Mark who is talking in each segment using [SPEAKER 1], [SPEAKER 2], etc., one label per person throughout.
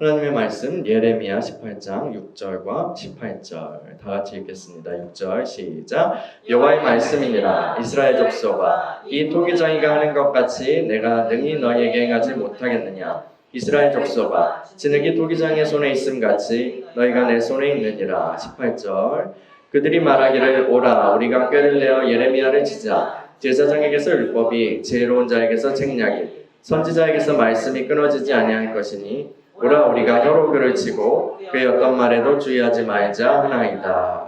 [SPEAKER 1] 하나님의 말씀 예레미야 18장 6절과 18절 다 같이 읽겠습니다. 6절 시작. 여호와의 말씀이니라. 이스라엘 족속아, 이 토기장이가 하는 것 같이 내가 능히 너희에게 행하지 못하겠느냐. 이스라엘 족속아, 진흙이 토기장의 손에 있음 같이 너희가 내 손에 있느니라. 18절. 그들이 말하기를 오라 우리가 꾀를 내어 예레미야를 치자. 제사장에게서 율법이, 지혜로운 자에게서 책략이, 선지자에게서 말씀이 끊어지지 아니할 것이니 오라 우리가 혀로 그를 치고 그의 어떤 말에도 주의하지 말자 하나이다.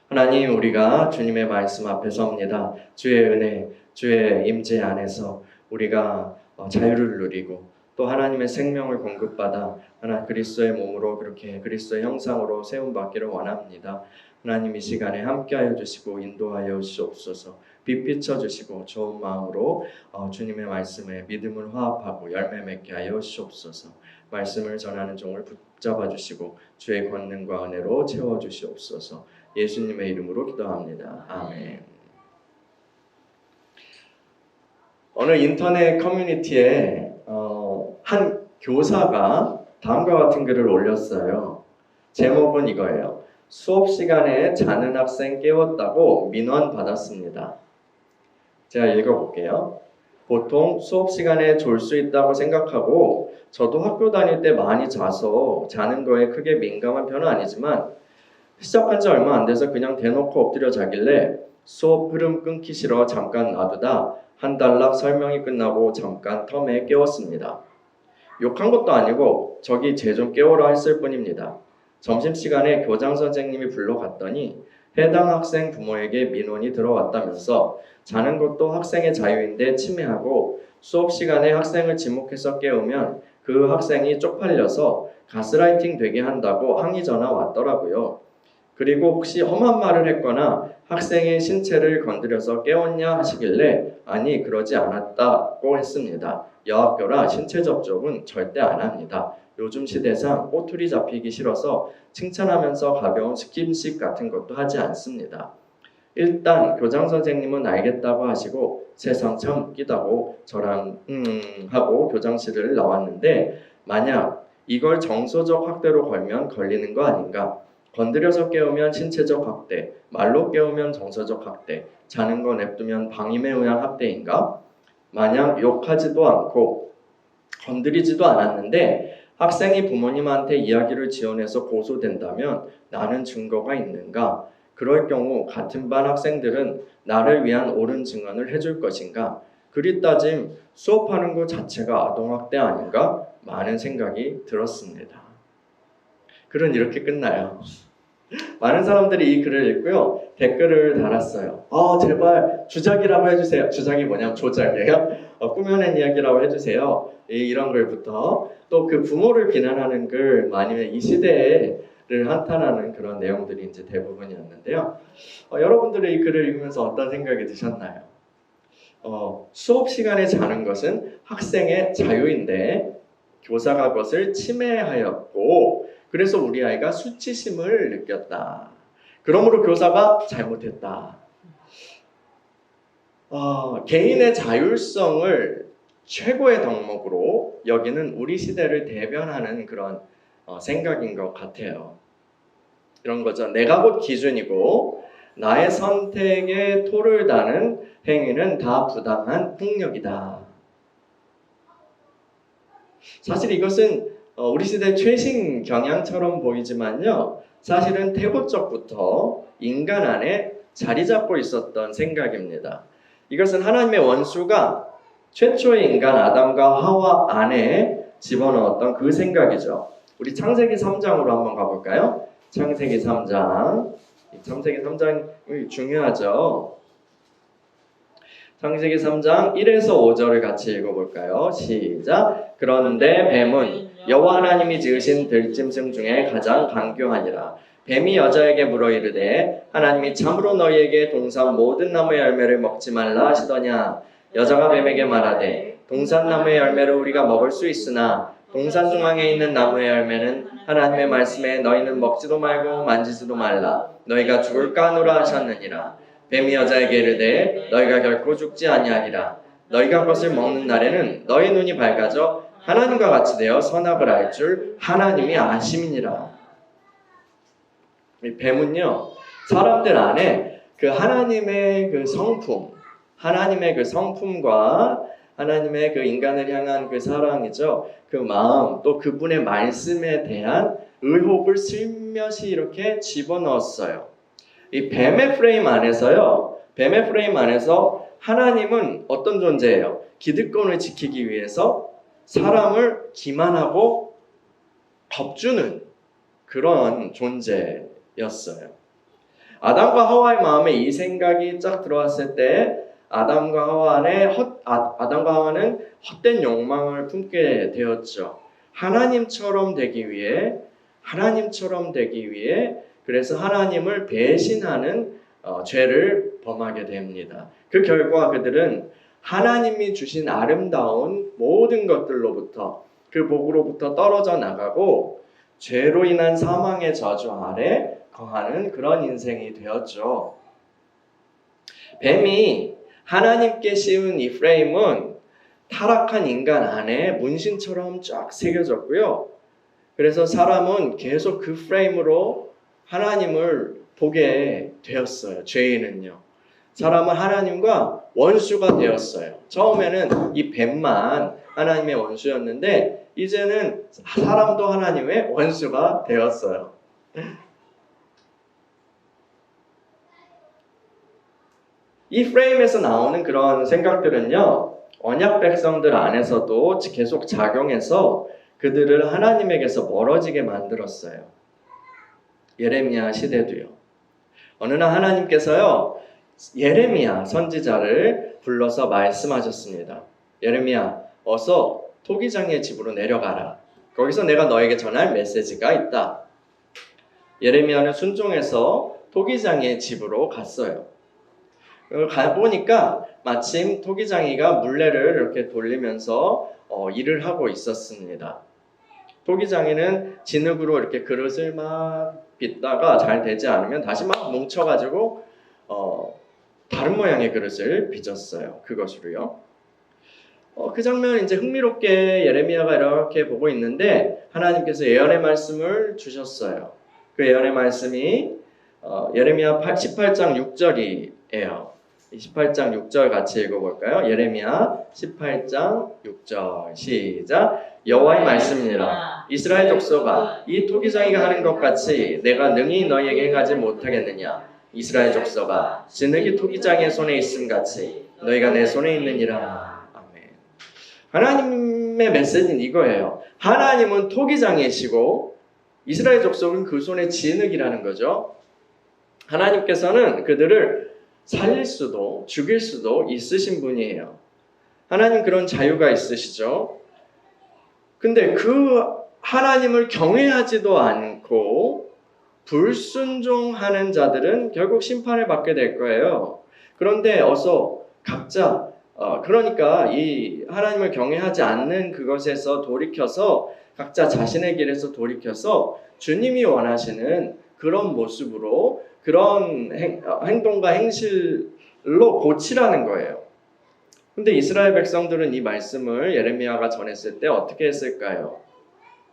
[SPEAKER 1] 하나님, 우리가 주님의 말씀 앞에 섭니다. 주의 은혜, 주의 임재 안에서 우리가 자유를 누리고 또 하나님의 생명을 공급받아 하나님 그리스도의 몸으로 그렇게 그리스도의 형상으로 세움받기를 원합니다. 하나님, 이 시간에 함께하여 주시고 인도하여 주시옵소서. 빛 비춰주시고 좋은 마음으로 주님의 말씀에 믿음을 화합하고 열매 맺게 하여 주시옵소서. 말씀을 전하는 종을 붙잡아 주시고 주의 권능과 은혜로 채워 주시옵소서. 예수님의 이름으로 기도합니다. 아멘. 어느 인터넷 커뮤니티에 한 교사가 다음과 같은 글을 올렸어요. 제목은 이거예요. 수업 시간에 자는 학생 깨웠다고 민원 받았습니다. 제가 읽어볼게요. 보통 수업 시간에 졸 수 있다고 생각하고 저도 학교 다닐 때 많이 자서 자는 거에 크게 민감한 편은 아니지만 시작한 지 얼마 안 돼서 그냥 대놓고 엎드려 자길래 수업 흐름 끊기 싫어 잠깐 놔두다 한 달락 설명이 끝나고 잠깐 텀에 깨웠습니다. 욕한 것도 아니고 저기 쟤 좀 깨워라 했을 뿐입니다. 점심시간에 교장 선생님이 불러갔더니 해당 학생 부모에게 민원이 들어왔다면서 자는 것도 학생의 자유인데 침해하고 수업 시간에 학생을 지목해서 깨우면 그 학생이 쪽팔려서 가스라이팅 되게 한다고 항의 전화 왔더라고요. 그리고 혹시 험한 말을 했거나 학생의 신체를 건드려서 깨웠냐 하시길래 아니 그러지 않았다고 했습니다. 여학교라 신체 접촉은 절대 안 합니다. 요즘 시대상 꼬투리 잡히기 싫어서 칭찬하면서 가벼운 스킨십 같은 것도 하지 않습니다. 일단 교장 선생님은 알겠다고 하시고 세상 참 웃기다고 저랑 하고 교장실을 나왔는데 만약 이걸 정서적 학대로 걸면 걸리는 거 아닌가? 건드려서 깨우면 신체적 학대, 말로 깨우면 정서적 학대, 자는 거 냅두면 방임에 의한 학대인가? 만약 욕하지도 않고 건드리지도 않았는데 학생이 부모님한테 이야기를 지어내서 고소된다면 나는 증거가 있는가? 그럴 경우 같은 반 학생들은 나를 위한 옳은 증언을 해줄 것인가? 그리 따짐 수업하는 것 자체가 아동학대 아닌가? 많은 생각이 들었습니다. 글은 이렇게 끝나요. 많은 사람들이 이 글을 읽고요. 댓글을 달았어요. 제발 주작이라고 해주세요. 주작이 뭐냐면 조작이에요. 꾸며낸 이야기라고 해주세요. 이런 글부터 또 그 부모를 비난하는 글 아니면 이 시대를 한탄하는 그런 내용들이 이제 대부분이었는데요. 여러분들의 이 글을 읽으면서 어떤 생각이 드셨나요? 수업 시간에 자는 것은 학생의 자유인데 교사가 그것을 침해하였고 그래서 우리 아이가 수치심을 느꼈다. 그러므로 교사가 잘못했다. 개인의 자율성을 최고의 덕목으로 여기는 우리 시대를 대변하는 그런 생각인 것 같아요. 이런 거죠. 내가 곧 기준이고 나의 선택에 토를 다는 행위는 다 부당한 폭력이다. 사실 이것은 우리 시대 최신 경향처럼 보이지만요. 사실은 태고적부터 인간 안에 자리 잡고 있었던 생각입니다. 이것은 하나님의 원수가 최초의 인간 아담과 하와 안에 집어넣었던 그 생각이죠. 우리 창세기 3장으로 한번 가볼까요? 창세기 3장. 창세기 3장이 중요하죠. 창세기 3장 1에서 5절을 같이 읽어볼까요? 시작. 그런데 뱀은 여호와 하나님이 지으신 들짐승 중에 가장 강교하니라. 뱀이 여자에게 물어 이르되 하나님이 참으로 너희에게 동산 모든 나무의 열매를 먹지 말라 하시더냐. 여자가 뱀에게 말하되 동산 나무의 열매를 우리가 먹을 수 있으나 동산 중앙에 있는 나무의 열매는 하나님의 말씀에 너희는 먹지도 말고 만지지도 말라. 너희가 죽을까 하노라 하셨느니라. 뱀이 여자에게 이르되 너희가 결코 죽지 아니하리라. 너희가 그것을 먹는 날에는 너희 눈이 밝아져 하나님과 같이 되어 선악을 알 줄 하나님이 아심이니라. 이 뱀은요, 사람들 안에 그 하나님의 그 성품, 하나님의 그 성품과 하나님의 그 인간을 향한 그 사랑이죠. 그 마음, 또 그분의 말씀에 대한 의혹을 슬며시 이렇게 집어넣었어요. 이 뱀의 프레임 안에서요, 뱀의 프레임 안에서 하나님은 어떤 존재예요? 기득권을 지키기 위해서 사람을 기만하고 겁주는 그런 존재였어요. 아담과 하와의 마음에 이 생각이 쫙 들어왔을 때 아담과 하와는 헛된 욕망을 품게 되었죠. 하나님처럼 되기 위해 그래서 하나님을 배신하는 죄를 범하게 됩니다. 그 결과 그들은 하나님이 주신 아름다운 모든 것들로부터 그 복으로부터 떨어져 나가고 죄로 인한 사망의 저주 아래 거하는 그런 인생이 되었죠. 뱀이 하나님께 씌운 이 프레임은 타락한 인간 안에 문신처럼 쫙 새겨졌고요. 그래서 사람은 계속 그 프레임으로 하나님을 보게 되었어요. 죄인은요. 사람은 하나님과 원수가 되었어요. 처음에는 이 뱀만 하나님의 원수였는데 이제는 사람도 하나님의 원수가 되었어요. 이 프레임에서 나오는 그런 생각들은요, 언약 백성들 안에서도 계속 작용해서 그들을 하나님에게서 멀어지게 만들었어요. 예레미야 시대도요. 어느 날 하나님께서요, 예레미야 선지자를 불러서 말씀하셨습니다. 예레미야, 어서 토기장의 집으로 내려가라. 거기서 내가 너에게 전할 메시지가 있다. 예레미야는 순종해서 토기장의 집으로 갔어요. 가보니까 마침 토기장이가 물레를 이렇게 돌리면서 일을 하고 있었습니다. 토기장이는 진흙으로 이렇게 그릇을 막 빚다가 잘 되지 않으면 다시 막 뭉쳐가지고 다른 모양의 그릇을 빚었어요. 그것으로요. 그 장면 이제 흥미롭게 예레미야가 이렇게 보고 있는데 하나님께서 예언의 말씀을 주셨어요. 그 예언의 말씀이 예레미야 18장 6절이에요. 18장 6절 같이 읽어볼까요? 예레미야 18장 6절 시작. 여호와의 말씀이니라. 이스라엘 족속아, 이 토기장이가 하는 것 같이 내가 능히 너희에게 행하지 못하겠느냐. 이스라엘 족속아, 진흙이 토기장의 손에 있음 같이 너희가 내 손에 있느니라. 아멘. 하나님의 메시지는 이거예요. 하나님은 토기장이시고 이스라엘 족속은 그 손에 진흙이라는 거죠. 하나님께서는 그들을 살릴 수도 죽일 수도 있으신 분이에요. 하나님 그런 자유가 있으시죠. 근데 그 하나님을 경외하지도 않고 불순종하는 자들은 결국 심판을 받게 될 거예요. 그런데 어서 각자 그러니까 이 하나님을 경외하지 않는 그것에서 돌이켜서 각자 자신의 길에서 돌이켜서 주님이 원하시는 그런 모습으로 그런 행동과 행실로 고치라는 거예요. 근데 이스라엘 백성들은 이 말씀을 예레미야가 전했을 때 어떻게 했을까요?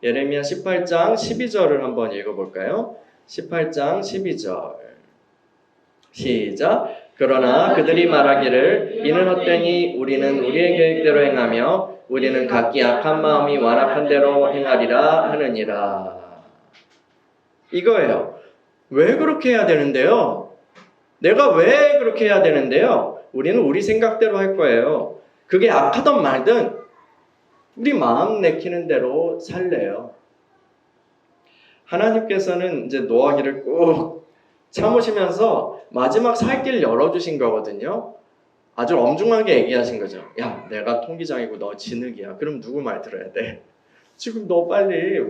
[SPEAKER 1] 예레미야 18장 12절을 한번 읽어볼까요? 18장 12절 시작. 그러나 그들이 말하기를 이는 헛되니 우리는 우리의 계획대로 행하며 우리는 각기 악한 마음이 완악한 대로 행하리라 하느니라. 이거예요. 왜 그렇게 해야 되는데요? 내가 왜 그렇게 해야 되는데요? 우리는 우리 생각대로 할 거예요. 그게 악하든 말든 우리 마음 내키는 대로 살래요. 하나님께서는 이제 노하기를 꾹 참으시면서 마지막 살 길 열어주신 거거든요. 아주 엄중하게 얘기하신 거죠. 야, 내가 통기장이고 너 진흙이야. 그럼 누구 말 들어야 돼? 지금 너 빨리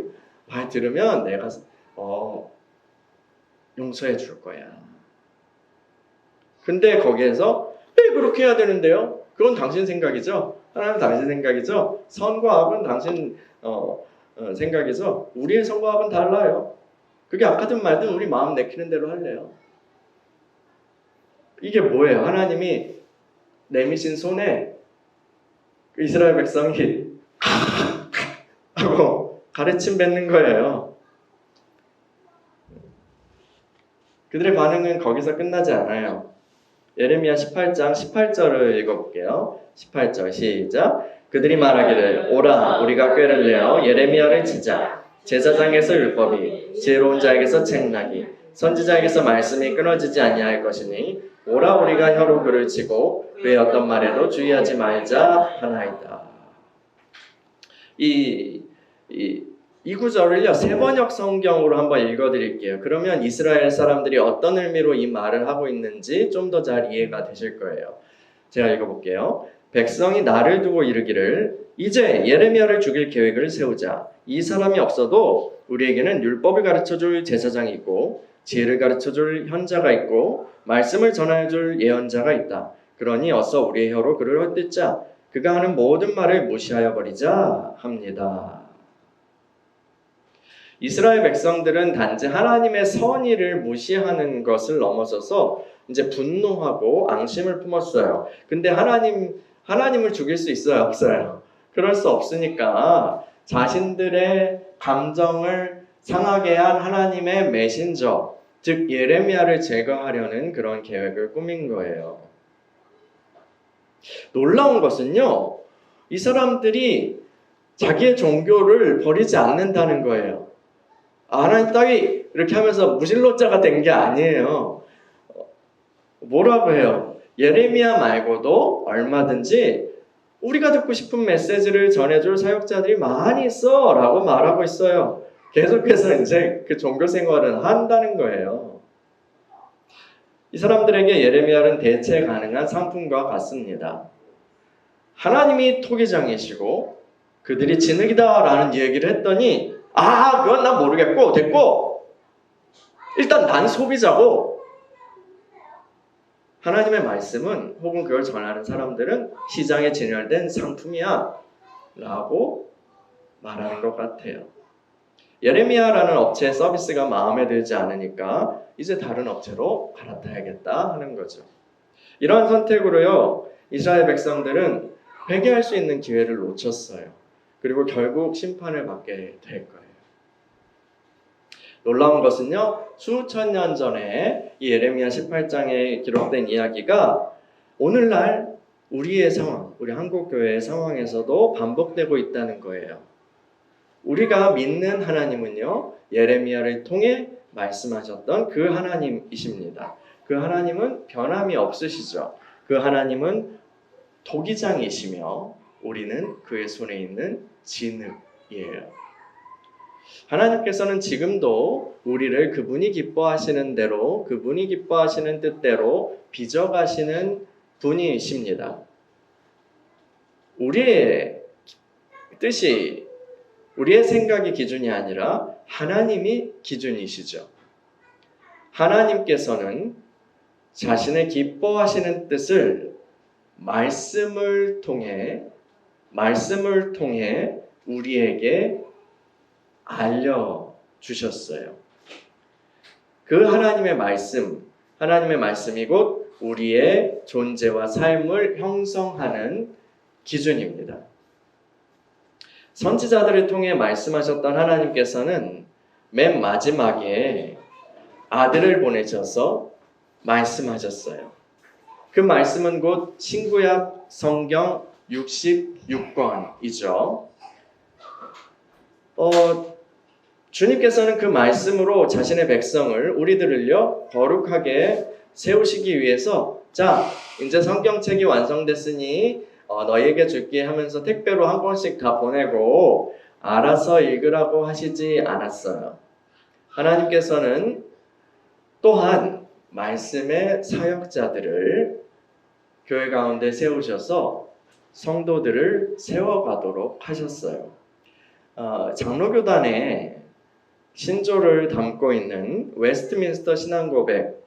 [SPEAKER 1] 말 들으면 내가 용서해 줄 거야. 근데 거기에서 왜 그렇게 해야 되는데요? 그건 당신 생각이죠. 하나님 당신 생각이죠. 선과 악은 당신 생각이죠. 우리의 선과 악은 달라요. 그게 악하든 말든 우리 마음 내키는 대로 할래요. 이게 뭐예요? 하나님이 내미신 손에 이스라엘 백성이 하고 가르침 뱉는 거예요. 그들의 반응은 거기서 끝나지 않아요. 예레미야 18장 18절을 읽어볼게요. 18절 시작. 그들이 말하기를 오라 우리가 꾀를 내어 예레미야를 치자. 제사장에서 율법이 지혜로운 자에게서 책락이 선지자에게서 말씀이 끊어지지 아니할 것이니 오라 우리가 혀로 그를 치고 그의 어떤 말에도 주의하지 말자 하나이다. 이 구절을요, 세번역 성경으로 한번 읽어드릴게요. 그러면 이스라엘 사람들이 어떤 의미로 이 말을 하고 있는지 좀 더 잘 이해가 되실 거예요. 제가 읽어볼게요. 백성이 나를 두고 이르기를 이제 예레미야를 죽일 계획을 세우자. 이 사람이 없어도 우리에게는 율법을 가르쳐줄 제사장이 있고 지혜를 가르쳐줄 현자가 있고 말씀을 전해줄 예언자가 있다. 그러니 어서 우리의 혀로 그를 헛듣자. 그가 하는 모든 말을 무시하여 버리자 합니다. 이스라엘 백성들은 단지 하나님의 선의를 무시하는 것을 넘어서서 이제 분노하고 앙심을 품었어요. 근데 하나님을 죽일 수 있어요? 없어요? 그럴 수 없으니까 자신들의 감정을 상하게 한 하나님의 메신저, 즉 예레미야를 제거하려는 그런 계획을 꾸민 거예요. 놀라운 것은요, 이 사람들이 자기의 종교를 버리지 않는다는 거예요. 하나님 따위 이렇게 하면서 무신론자가 된 게 아니에요. 뭐라고 해요? 예레미야 말고도 얼마든지 우리가 듣고 싶은 메시지를 전해줄 사역자들이 많이 있어 라고 말하고 있어요. 계속해서 이제 그 종교 생활은 한다는 거예요. 이 사람들에게 예레미야는 대체 가능한 상품과 같습니다. 하나님이 토기장이시고 그들이 진흙이다 라는 얘기를 했더니 그건 난 모르겠고 됐고 일단 난 소비자고 하나님의 말씀은 혹은 그걸 전하는 사람들은 시장에 진열된 상품이야 라고 말하는 것 같아요. 예레미야라는 업체의 서비스가 마음에 들지 않으니까 이제 다른 업체로 갈아타야겠다 하는 거죠. 이러한 선택으로요, 이스라엘 백성들은 회개할 수 있는 기회를 놓쳤어요. 그리고 결국 심판을 받게 될 거예요. 놀라운 것은요, 수천 년 전에 이 예레미야 18장에 기록된 이야기가 오늘날 우리의 상황, 우리 한국교회의 상황에서도 반복되고 있다는 거예요. 우리가 믿는 하나님은요, 예레미야를 통해 말씀하셨던 그 하나님이십니다. 그 하나님은 변함이 없으시죠. 그 하나님은 토기장이시며 우리는 그의 손에 있는 진흙이에요. 하나님께서는 지금도 우리를 그분이 기뻐하시는 대로, 그분이 기뻐하시는 뜻대로 빚어가시는 분이십니다. 우리의 뜻이, 우리의 생각이 기준이 아니라 하나님이 기준이시죠. 하나님께서는 자신의 기뻐하시는 뜻을 말씀을 통해 우리에게 알려주셨어요. 그 하나님의 말씀이 곧 우리의 존재와 삶을 형성하는 기준입니다. 선지자들을 통해 말씀하셨던 하나님께서는 맨 마지막에 아들을 보내셔서 말씀하셨어요. 그 말씀은 곧 신구약 성경 66권이죠. 주님께서는 그 말씀으로 자신의 백성을, 우리들을요, 거룩하게 세우시기 위해서 자, 이제 성경책이 완성됐으니 너희에게 줄게 하면서 택배로 한 권씩 다 보내고 알아서 읽으라고 하시지 않았어요. 하나님께서는 또한 말씀의 사역자들을 교회 가운데 세우셔서 성도들을 세워가도록 하셨어요. 장로교단의 신조를 담고 있는 웨스트민스터 신앙고백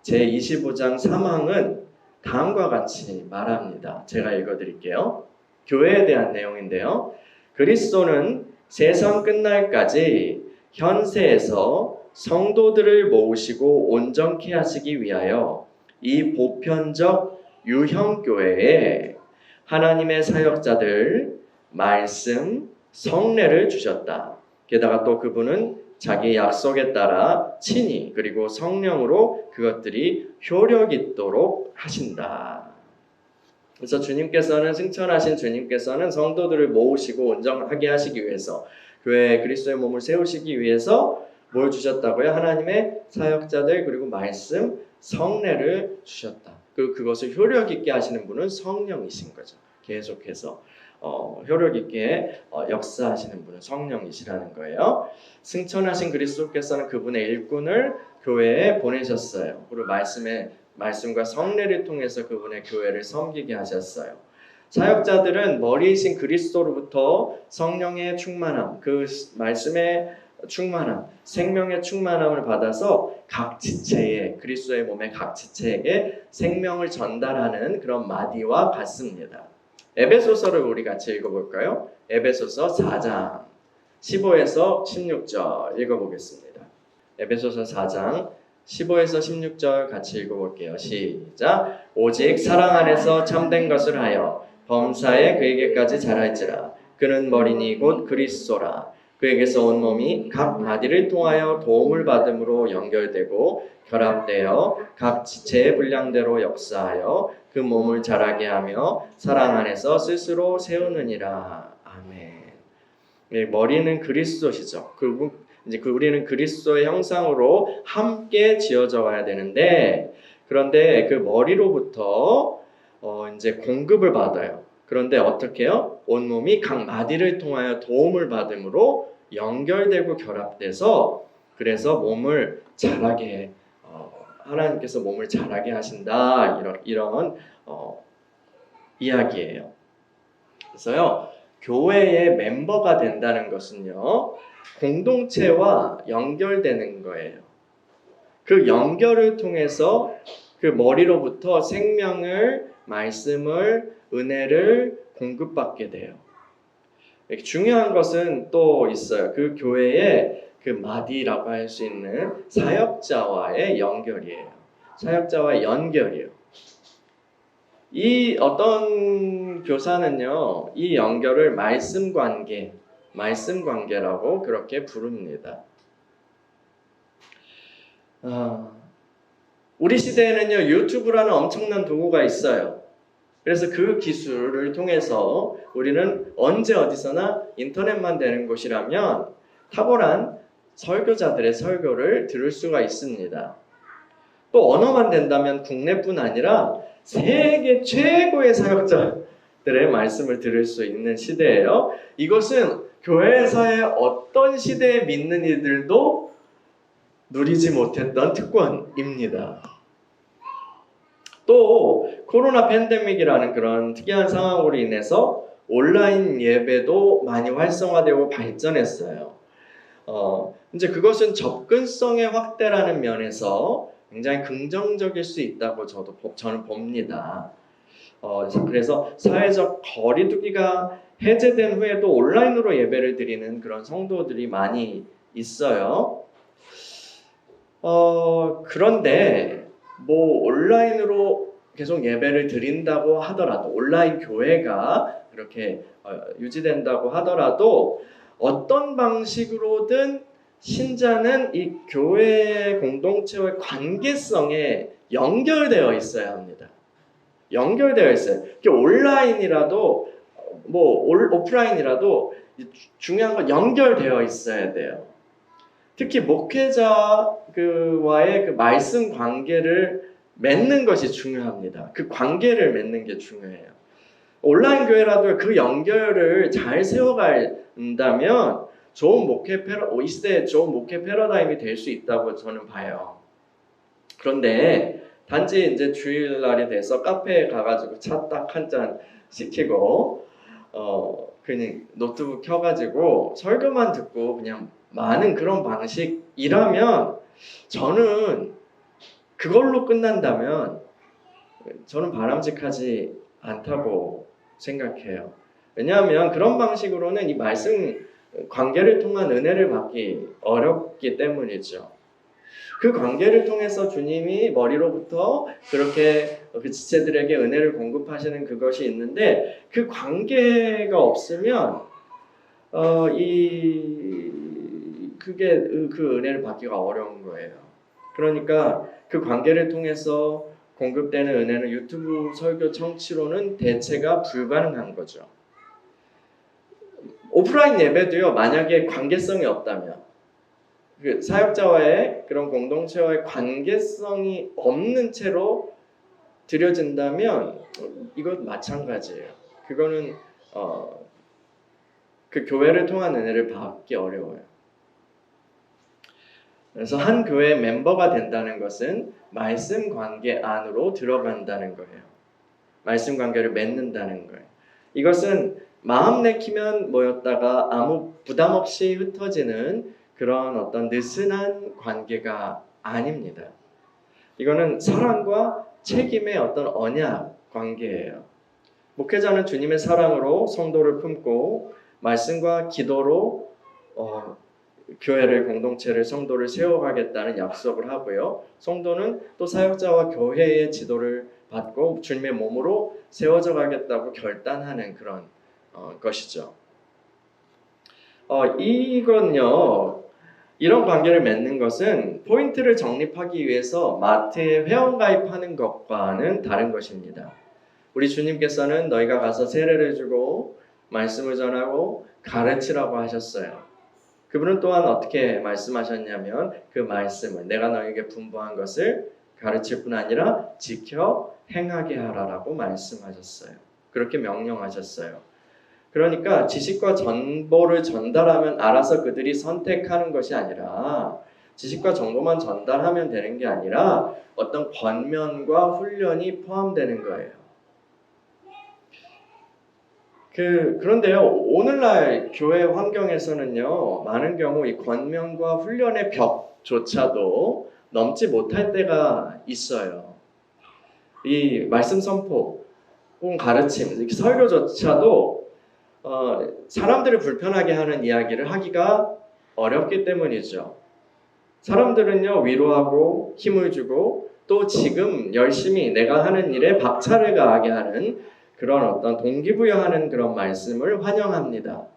[SPEAKER 1] 제25장 3항은 다음과 같이 말합니다. 제가 읽어드릴게요. 교회에 대한 내용인데요. 그리스도는 세상 끝날까지 현세에서 성도들을 모으시고 온전케 하시기 위하여 이 보편적 유형교회에 하나님의 사역자들, 말씀, 성례를 주셨다. 게다가 또 그분은 자기 약속에 따라 친히 그리고 성령으로 그것들이 효력 있도록 하신다. 그래서 주님께서는 승천하신 주님께서는 성도들을 모으시고 온전하게 하시기 위해서 교회에 그리스도의 몸을 세우시기 위해서 뭘 주셨다고요? 하나님의 사역자들 그리고 말씀 성례를 주셨다. 그리고 그것을 효력 있게 하시는 분은 성령이신 거죠. 계속해서 효력 있게 역사하시는 분은 성령이시라는 거예요. 승천하신 그리스도께서는 그분의 일꾼을 교회에 보내셨어요. 그리고 말씀과 성례를 통해서 그분의 교회를 섬기게 하셨어요. 사역자들은 머리이신 그리스도로부터 성령의 충만함, 그 말씀의 충만함, 생명의 충만함을 받아서 각 지체에 그리스도의 몸의 각 지체에게 생명을 전달하는 그런 마디와 같습니다. 에베소서를 우리 같이 읽어볼까요? 에베소서 4장 15에서 16절 읽어보겠습니다. 에베소서 4장 15에서 16절 같이 읽어볼게요. 시작. 오직 사랑 안에서 참된 것을 하여 범사에 그에게까지 자랄지라. 그는 머리니 곧 그리스도라. 그에게서 온 몸이 각 마디를 통하여 도움을 받음으로 연결되고 결합되어 각 지체의 분량대로 역사하여 그 몸을 자라게 하며 사랑 안에서 스스로 세우느니라. 아멘. 머리는 그리스도시죠. 이제 우리는 그리스도의 형상으로 함께 지어져 와야 되는데, 그런데 그 머리로부터 이제 공급을 받아요. 그런데 어떻게 해요? 온몸이 각 마디를 통하여 도움을 받음으로 연결되고 결합돼서 그래서 몸을 자라게 하나님께서 몸을 자라게 하신다. 이런 이야기예요. 그래서요. 교회의 멤버가 된다는 것은요. 공동체와 연결되는 거예요. 그 연결을 통해서 그 머리로부터 생명을, 말씀을, 은혜를 공급받게 돼요. 중요한 것은 또 있어요. 그 교회의 그 마디라고 할 수 있는 사역자와의 연결이에요. 사역자와의 연결이에요. 이 어떤 교사는요, 이 연결을 말씀 관계라고 그렇게 부릅니다. 우리 시대에는요, 유튜브라는 엄청난 도구가 있어요. 그래서 그 기술을 통해서 우리는 언제 어디서나 인터넷만 되는 곳이라면 탁월한 설교자들의 설교를 들을 수가 있습니다. 또 언어만 된다면 국내뿐 아니라 세계 최고의 사역자들의 말씀을 들을 수 있는 시대예요. 이것은 교회에서의 어떤 시대에 믿는 이들도 누리지 못했던 특권입니다. 또 코로나 팬데믹이라는 그런 특이한 상황으로 인해서 온라인 예배도 많이 활성화되고 발전했어요. 이제 그것은 접근성의 확대라는 면에서 굉장히 긍정적일 수 있다고 저는 봅니다. 그래서 사회적 거리두기가 해제된 후에도 온라인으로 예배를 드리는 그런 성도들이 많이 있어요. 그런데 온라인으로 계속 예배를 드린다고 하더라도, 온라인 교회가 그렇게 유지된다고 하더라도 어떤 방식으로든 신자는 이 교회 공동체와의 관계성에 연결되어 있어야 합니다. 연결되어 있어요. 온라인이라도 오프라인이라도 중요한 건 연결되어 있어야 돼요. 특히 목회자와의 그 말씀 관계를 맺는 것이 중요합니다. 그 관계를 맺는 게 중요해요. 온라인 교회라도 그 연결을 잘 세워간다면 이 시대에 좋은 목회 패러다임이 될 수 있다고 저는 봐요. 그런데 단지 이제 주일날이 돼서 카페에 가가지고 차 딱 한 잔 시키고 그냥 노트북 켜가지고 설교만 듣고 그냥 많은 그런 방식이라면 저는 그걸로 끝난다면 저는 바람직하지 않다고 생각해요. 왜냐하면 그런 방식으로는 이 말씀 관계를 통한 은혜를 받기 어렵기 때문이죠. 그 관계를 통해서 주님이 머리로부터 그렇게 그 지체들에게 은혜를 공급하시는 그것이 있는데 그 관계가 없으면 그게 그 은혜를 받기가 어려운 거예요. 그러니까 그 관계를 통해서 공급되는 은혜는 유튜브 설교 청취로는 대체가 불가능한 거죠. 오프라인 예배도요, 만약에 관계성이 없다면, 그 사역자와의 그런 공동체와의 관계성이 없는 채로 드려진다면 이것 마찬가지예요. 그거는 그 교회를 통한 은혜를 받기 어려워요. 그래서 한 교회의 멤버가 된다는 것은 말씀 관계 안으로 들어간다는 거예요. 말씀 관계를 맺는다는 거예요. 이것은 마음 내키면 모였다가 아무 부담 없이 흩어지는 그런 어떤 느슨한 관계가 아닙니다. 이거는 사랑과 책임의 어떤 언약 관계예요. 목회자는 주님의 사랑으로 성도를 품고 말씀과 기도로 교회를, 공동체를, 성도를 세워가겠다는 약속을 하고요. 성도는 또 사역자와 교회의 지도를 받고 주님의 몸으로 세워져 가겠다고 결단하는 그런 것이죠. 이건요, 이런 관계를 맺는 것은 포인트를 정립하기 위해서 마트에 회원가입하는 것과는 다른 것입니다. 우리 주님께서는 너희가 가서 세례를 주고 말씀을 전하고 가르치라고 하셨어요. 그분은 또한 어떻게 말씀하셨냐면 그 말씀을, 내가 너에게 분부한 것을 가르칠 뿐 아니라 지켜 행하게 하라라고 말씀하셨어요. 그렇게 명령하셨어요. 그러니까 지식과 정보를 전달하면 알아서 그들이 선택하는 것이 아니라, 지식과 정보만 전달하면 되는 게 아니라 어떤 권면과 훈련이 포함되는 거예요. 그런데요, 오늘날 교회 환경에서는요, 많은 경우 이 권면과 훈련의 벽조차도 넘지 못할 때가 있어요. 이 말씀 선포 혹은 가르침, 설교조차도 사람들을 불편하게 하는 이야기를 하기가 어렵기 때문이죠. 사람들은요, 위로하고 힘을 주고 또 지금 열심히 내가 하는 일에 박차를 가하게 하는 그런 어떤 동기부여하는 그런 말씀을 환영합니다.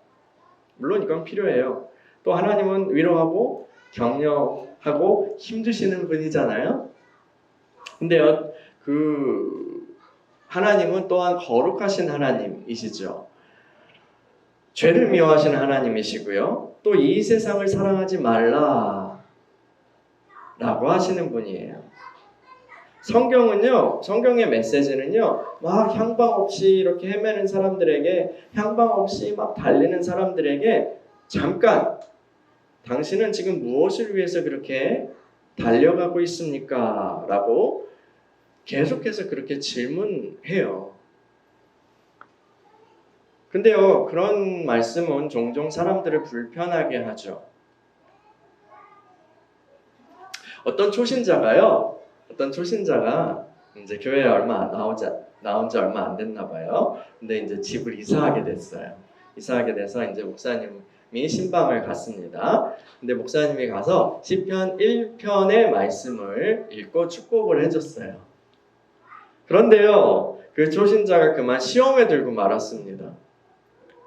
[SPEAKER 1] 물론 이건 필요해요. 또 하나님은 위로하고 격려하고 힘주시는 분이잖아요. 근데요, 하나님은 또한 거룩하신 하나님이시죠. 죄를 미워하시는 하나님이시고요. 또 이 세상을 사랑하지 말라 라고 하시는 분이에요. 성경은요, 성경의 메시지는요, 막 향방 없이 이렇게 헤매는 사람들에게, 향방 없이 막 달리는 사람들에게 잠깐, 당신은 지금 무엇을 위해서 그렇게 달려가고 있습니까? 라고 계속해서 그렇게 질문해요. 근데요, 그런 말씀은 종종 사람들을 불편하게 하죠. 어떤 초신자가 이제 교회에 나온 지 얼마 안 됐나 봐요. 근데 이제 집을 이사하게 됐어요. 이사하게 돼서 이제 목사님이 신방을 갔습니다. 근데 목사님이 가서 시편 1편의 말씀을 읽고 축복을 해줬어요. 그런데요, 그 초신자가 그만 시험에 들고 말았습니다.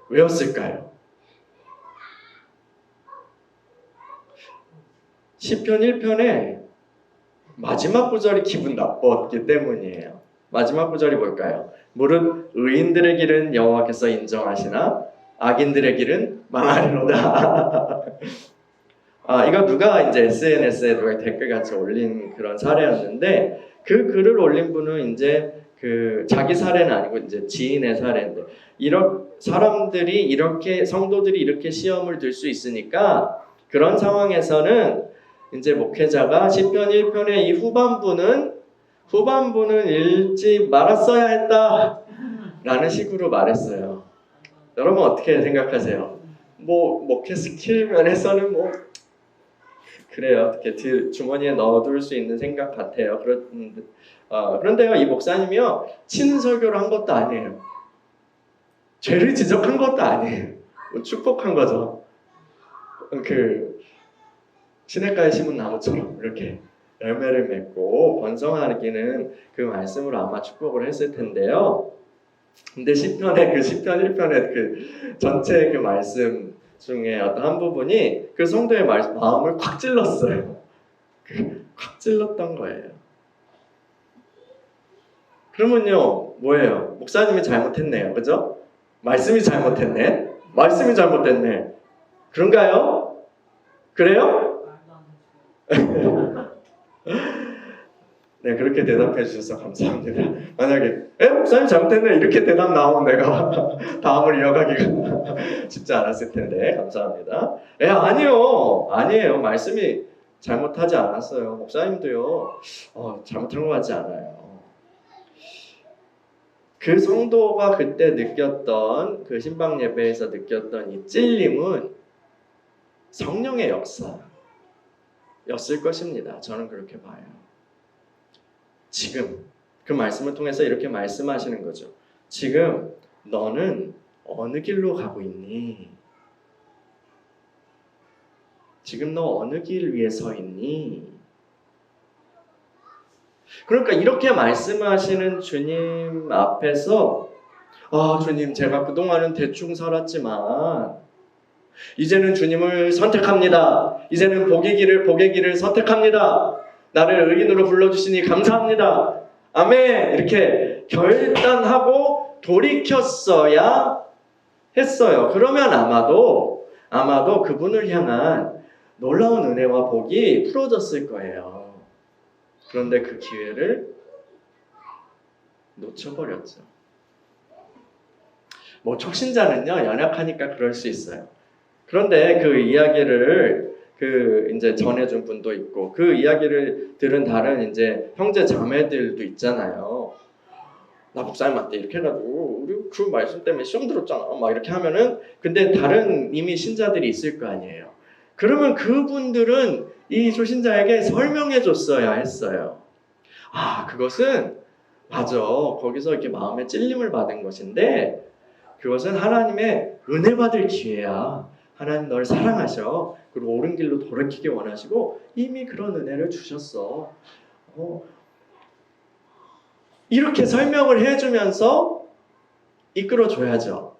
[SPEAKER 1] 왜였을까요? 시편 1편에 마지막 구절이 기분 나빴기 때문이에요. 마지막 구절이 뭘까요? 무릇 의인들의 길은 여호와께서 인정하시나 악인들의 길은 망하리로다. 이거 누가 이제 SNS에 누가 댓글같이 올린 그런 사례였는데, 그 글을 올린 분은 이제 자기 사례는 아니고 이제 지인의 사례인데, 성도들이 이렇게 시험을 들 수 있으니까 그런 상황에서는 이제 목회자가 시편 1편의 이 후반부는 읽지 말았어야 했다 라는 식으로 말했어요. 여러분 어떻게 생각하세요? 목회 스킬 면에서는 그래요. 어떻게 주머니에 넣어둘 수 있는 생각 같아요. 그런데요, 이 목사님이요, 치는 설교를 한 것도 아니에요. 죄를 지적한 것도 아니에요. 축복한 거죠. 시냇가에 심은 나무처럼 이렇게 열매를 맺고 번성하기는 그 말씀으로 아마 축복을 했을 텐데요. 근데 시편 1편의 전체 그 말씀 중에 어떤 한 부분이 그 성도의 마음을 콱 찔렀어요. 콱 찔렀던 거예요. 그러면요, 뭐예요? 목사님이 잘못했네요. 그죠? 말씀이 잘못했네? 말씀이 잘못됐네. 그런가요? 그래요? 네, 그렇게 대답해 주셔서 감사합니다. 만약에 목사님 잘못했네 이렇게 대답 나오면 내가 다음을 이어가기가 쉽지 않았을 텐데 감사합니다. 아니에요. 말씀이 잘못하지 않았어요. 목사님도요 잘못한 것 같지 않아요. 그 성도가 그때 느꼈던 그 신방 예배에서 느꼈던 이 찔림은 성령의 역사였을 것입니다. 저는 그렇게 봐요. 지금 그 말씀을 통해서 이렇게 말씀하시는 거죠. 지금 너는 어느 길로 가고 있니? 지금 너 어느 길 위에 서 있니? 그러니까 이렇게 말씀하시는 주님 앞에서 주님 제가 그동안은 대충 살았지만 이제는 주님을 선택합니다. 이제는 복의 길을 선택합니다. 나를 의인으로 불러주시니 감사합니다. 아멘. 이렇게 결단하고 돌이켰어야 했어요. 그러면 아마도 그분을 향한 놀라운 은혜와 복이 풀어졌을 거예요. 그런데 그 기회를 놓쳐버렸죠. 촉신자는요 연약하니까 그럴 수 있어요. 그런데 그 이야기를 이제 전해준 분도 있고 그 이야기를 들은 다른 이제 형제 자매들도 있잖아요. 나 목사님한테 이렇게 해가지고 우리 그 말씀 때문에 시험 들었잖아. 막 이렇게 하면은 근데 다른 이미 신자들이 있을 거 아니에요. 그러면 그분들은 이 초신자에게 설명해 줬어야 했어요. 그것은 맞아. 거기서 이렇게 마음에 찔림을 받은 것인데 그것은 하나님의 은혜 받을 기회야. 하나님 너를 사랑하셔. 그리고 옳은 길로 돌이키기 원하시고 이미 그런 은혜를 주셨어. 이렇게 설명을 해주면서 이끌어줘야죠.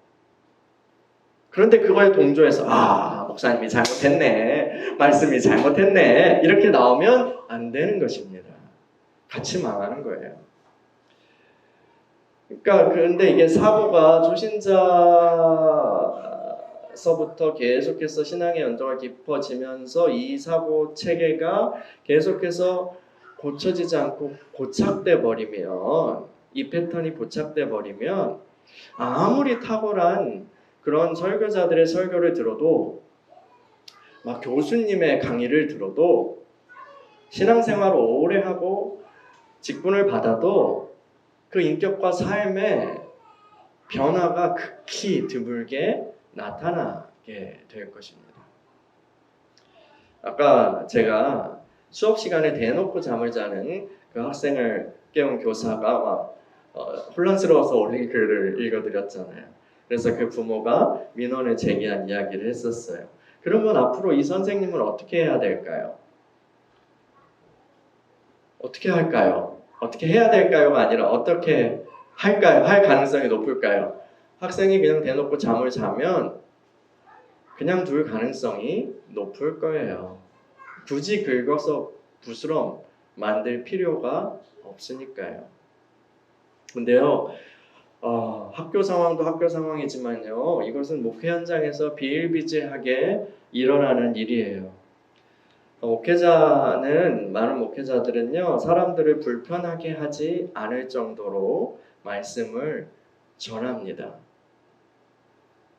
[SPEAKER 1] 그런데 그거에 동조해서 목사님이 잘못했네. 말씀이 잘못했네. 이렇게 나오면 안 되는 것입니다. 같이 망하는 거예요. 그러니까 그런데 이게 사고가 초신자서부터 계속해서 신앙의 연조가 깊어지면서 이 사고 체계가 계속해서 고쳐지지 않고 고착돼 버리면 이 패턴이 고착돼 버리면 아무리 탁월한 그런 설교자들의 설교를 들어도 막 교수님의 강의를 들어도 신앙생활을 오래 하고 직분을 받아도 그 인격과 삶의 변화가 극히 드물게 나타나게 될 것입니다. 아까 제가 수업 시간에 대놓고 잠을 자는 그 학생을 깨운 교사가 막 혼란스러워서 올린 글을 읽어드렸잖아요. 그래서 그 부모가 민원을 제기한 이야기를 했었어요. 그러면 앞으로 이 선생님은 어떻게 해야 될까요? 어떻게 할까요? 어떻게 해야 될까요가 아니라 어떻게 할까요? 할 가능성이 높을까요? 학생이 그냥 대놓고 잠을 자면 그냥 둘 가능성이 높을 거예요. 굳이 긁어서 부스럼 만들 필요가 없으니까요. 근데요, 학교 상황도 학교 상황이지만요, 이것은 목회 현장에서 비일비재하게 일어나는 일이에요. 많은 목회자들은요, 사람들을 불편하게 하지 않을 정도로 말씀을 전합니다.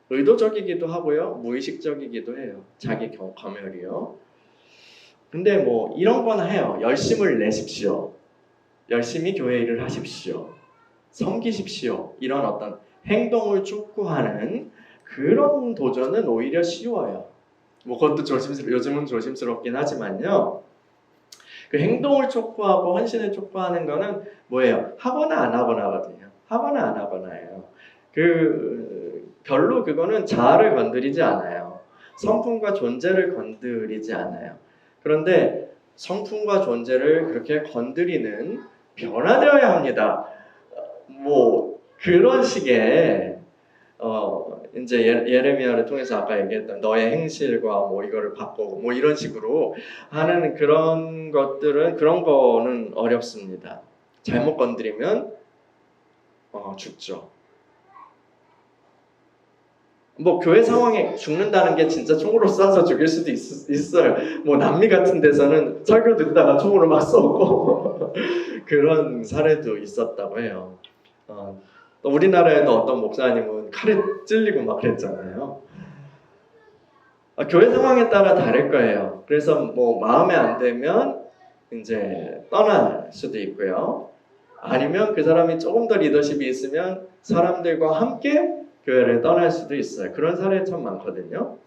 [SPEAKER 1] 의도적이기도 하고요, 무의식적이기도 해요. 자기 검열이요. 근데 이런 건 해요. 열심을 내십시오. 열심히 교회 일을 하십시오. 섬기십시오. 이런 어떤 행동을 촉구하는 그런 도전은 오히려 쉬워요. 그것도 요즘은 조심스럽긴 하지만요. 그 행동을 촉구하고 헌신을 촉구하는 거는 뭐예요? 하거나 안 하거나거든요. 하거나 안 하거나예요. 별로 그거는 자아를 건드리지 않아요. 성품과 존재를 건드리지 않아요. 그런데 성품과 존재를 그렇게 건드리는 변화되어야 합니다. 그런 식의 이제 예레미야를 통해서 아까 얘기했던 너의 행실과 뭐 이거를 바꾸고 뭐 이런 식으로 하는 그런 것들은 그런 거는 어렵습니다. 잘못 건드리면 죽죠. 뭐 교회 상황에 죽는다는 게 진짜 총으로 쏴서 죽일 수도 있어요. 뭐 남미 같은 데서는 설교 듣다가 총으로 막 쏘고 그런 사례도 있었다고 해요. 또 우리나라에도 어떤 목사님은 칼에 찔리고 막 그랬잖아요. 교회 상황에 따라 다를 거예요. 그래서 뭐 마음에 안 들면 이제 떠날 수도 있고요. 아니면 그 사람이 조금 더 리더십이 있으면 사람들과 함께 교회를 떠날 수도 있어요. 그런 사례 참 많거든요.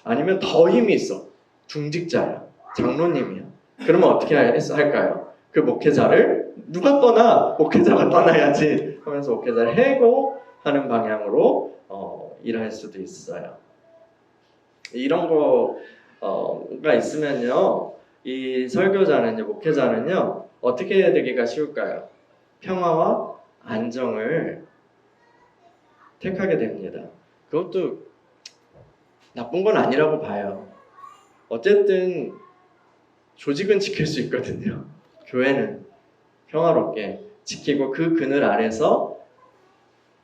[SPEAKER 1] 아니면 더 힘이 있어. 중직자야. 장로님이야. 그러면 어떻게 할까요? 그 목회자를 누가 떠나? 목회자가 떠나야지 하면서 목회자를 해고하는 방향으로 일할 수도 있어요. 이런 거가 있으면요. 이 설교자는, 목회자는요. 어떻게 되기가 쉬울까요? 평화와 안정을 택하게 됩니다. 그것도 나쁜 건 아니라고 봐요. 어쨌든 조직은 지킬 수 있거든요. 교회는 평화롭게 지키고 그 그늘 아래서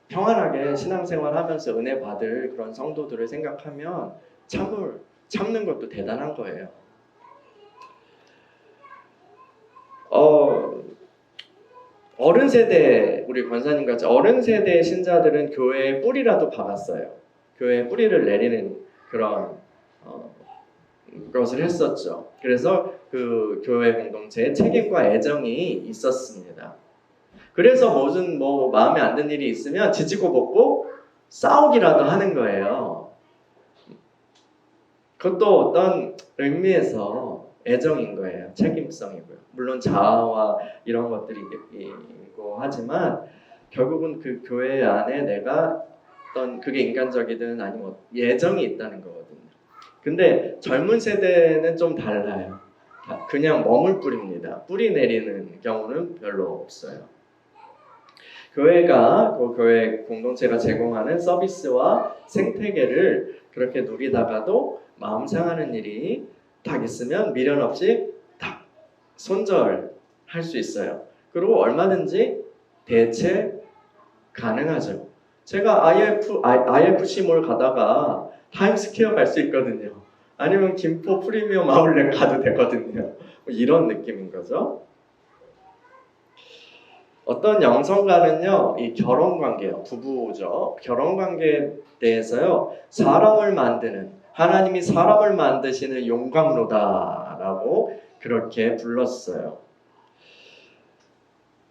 [SPEAKER 1] 평안하게 신앙생활하면서 은혜 받을 그런 성도들을 생각하면 참는 것도 대단한 거예요. 어른 세대, 우리 권사님 같이 어른 세대의 신자들은 교회의 뿌리라도 박았어요. 교회의 뿌리를 내리는 그런 것을 했었죠. 그래서 그 교회 공동체에 책임과 애정이 있었습니다. 그래서 무슨 마음에 안 드는 일이 있으면 지지고 볶고 싸우기라도 하는 거예요. 그것도 어떤 의미에서 애정인 거예요. 책임성이고요. 물론 자아와 이런 것들이 있고 하지만 결국은 그 교회 안에 내가 어떤 그게 인간적이든 아니면 예정이 있다는 거거든요. 근데 젊은 세대는 좀 달라요. 그냥 멍을 뿌립니다. 뿌리 내리는 경우는 별로 없어요. 교회가 그 교회 공동체가 제공하는 서비스와 생태계를 그렇게 누리다가도 마음 상하는 일이 딱 있으면 미련 없이 딱 손절할 수 있어요. 그리고 얼마든지 대체 가능하죠. 제가 IFC몰 가다가 타임스퀘어 갈 수 있거든요. 아니면 김포 프리미엄 아울렛 가도 되거든요. 이런 느낌인 거죠. 어떤 영성가는요, 이 결혼관계요, 부부죠. 결혼관계에 대해서요, 하나님이 사람을 만드시는 용광로다라고 그렇게 불렀어요.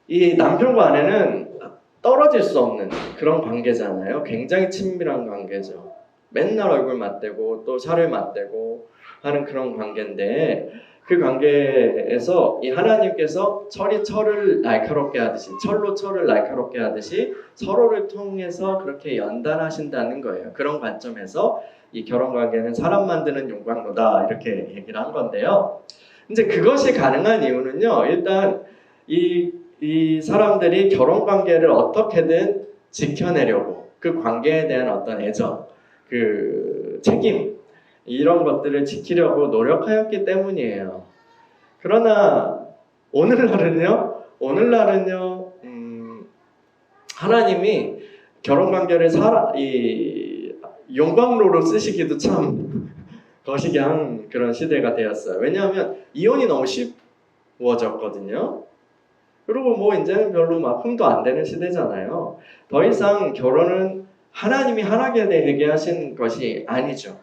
[SPEAKER 1] 이 남편과 아내는 떨어질 수 없는 그런 관계잖아요. 굉장히 친밀한 관계죠. 맨날 얼굴 맞대고 또 살을 맞대고 하는 그런 관계인데 그 관계에서 이 하나님께서 철이 철을 날카롭게 하듯이 철로 철을 날카롭게 하듯이 서로를 통해서 그렇게 연단하신다는 거예요. 그런 관점에서 이 결혼 관계는 사람 만드는 용광로다 이렇게 얘기를 한 건데요. 이제 그것이 가능한 이유는요. 일단 이 사람들이 결혼 관계를 어떻게든 지켜내려고 그 관계에 대한 어떤 애정, 그 책임 이런 것들을 지키려고 노력하였기 때문이에요. 그러나 오늘날은요, 하나님이 결혼 관계를 용광로로 쓰시기도 참 거시기한 그런 시대가 되었어요. 왜냐하면 이혼이 너무 쉬워졌거든요. 그리고 이제는 별로 막 흠도 안 되는 시대잖아요. 더 이상 결혼은 하나님이 하나님에 되게 하신 것이 아니죠.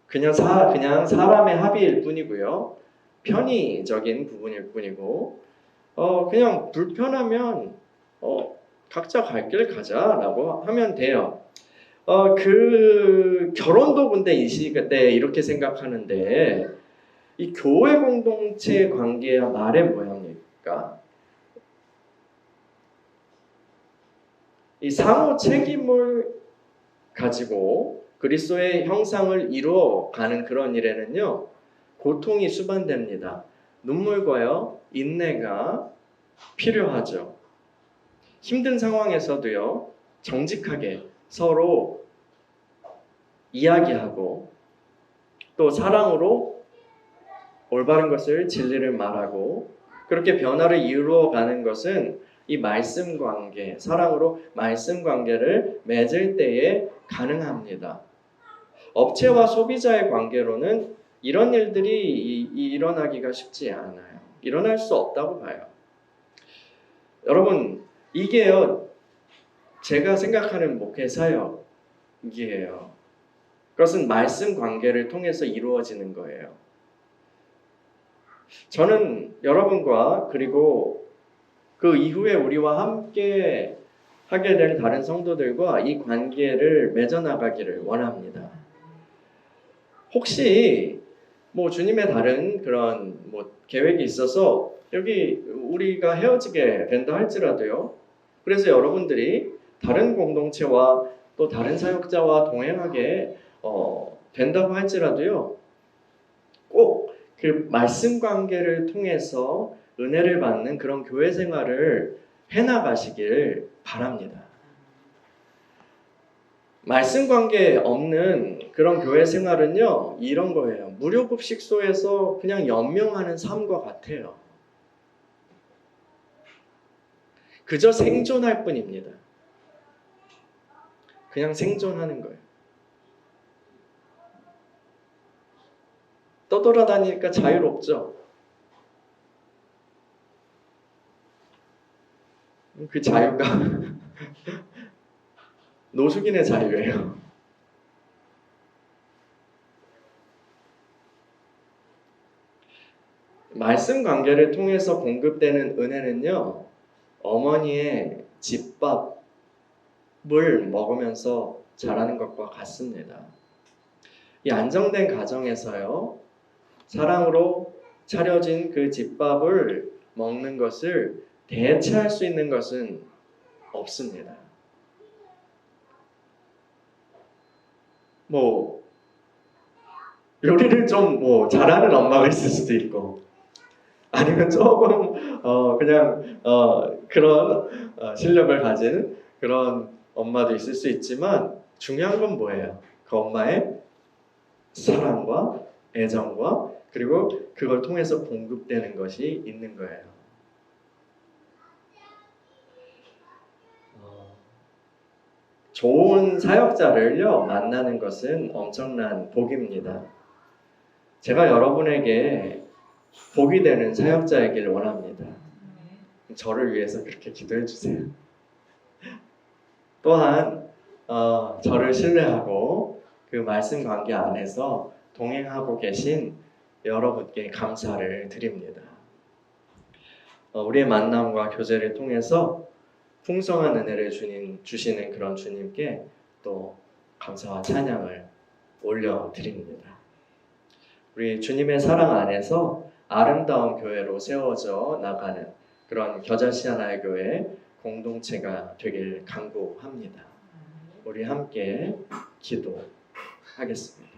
[SPEAKER 1] 그냥 사람의 합의일 뿐이고요. 편의적인 부분일 뿐이고, 그냥 불편하면 각자 갈 길 가자라고 하면 돼요. 그 결혼도 근데 이 시대 이렇게 생각하는데 이 교회 공동체 관계야 말의 모양일까? 이 상호 책임을 가지고 그리스도의 형상을 이루어가는 그런 일에는요, 고통이 수반됩니다. 눈물과요, 인내가 필요하죠. 힘든 상황에서도요, 정직하게 서로 이야기하고 또 사랑으로 올바른 것을 진리를 말하고 그렇게 변화를 이루어가는 것은 이 말씀 관계, 사랑으로 말씀 관계를 맺을 때에 가능합니다. 업체와 소비자의 관계로는 이런 일들이 일어나기가 쉽지 않아요. 일어날 수 없다고 봐요. 여러분, 이게요, 제가 생각하는 목회 사역이에요. 그것은 말씀 관계를 통해서 이루어지는 거예요. 저는 여러분과 그리고 그 이후에 우리와 함께 하게 될 다른 성도들과 이 관계를 맺어나가기를 원합니다. 혹시 뭐 주님의 다른 그런 뭐 계획이 있어서 여기 우리가 헤어지게 된다 할지라도요. 그래서 여러분들이 다른 공동체와 또 다른 사역자와 동행하게 된다고 할지라도요. 꼭 그 말씀 관계를 통해서 은혜를 받는 그런 교회 생활을 해나가시길 바랍니다. 말씀 관계 없는 그런 교회 생활은요, 이런 거예요. 무료급식소에서 그냥 연명하는 삶과 같아요. 그저 생존할 뿐입니다. 그냥 생존하는 거예요. 떠돌아다니니까 자유롭죠? 그 자유가 노숙인의 자유예요. 말씀 관계를 통해서 공급되는 은혜는요, 어머니의 집밥을 먹으면서 자라는 것과 같습니다. 이 안정된 가정에서요, 사랑으로 차려진 그 집밥을 먹는 것을 대체할 수 있는 것은 없습니다. 뭐 요리를 좀 잘하는 엄마가 있을 수도 있고 아니면 조금 그냥 그런 실력을 가진 그런 엄마도 있을 수 있지만 중요한 건 뭐예요? 그 엄마의 사랑과 애정과 그리고 그걸 통해서 공급되는 것이 있는 거예요. 좋은 사역자를요 만나는 것은 엄청난 복입니다. 제가 여러분에게 복이 되는 사역자이길 원합니다. 저를 위해서 그렇게 기도해 주세요. 또한 저를 신뢰하고 그 말씀 관계 안에서 동행하고 계신 여러분께 감사를 드립니다. 우리의 만남과 교제를 통해서 풍성한 은혜를 주시는 그런 주님께 또 감사와 찬양을 올려드립니다. 우리 주님의 사랑 안에서 아름다운 교회로 세워져 나가는 그런 겨자씨 하나의 교회 공동체가 되길 간구합니다. 우리 함께 기도하겠습니다.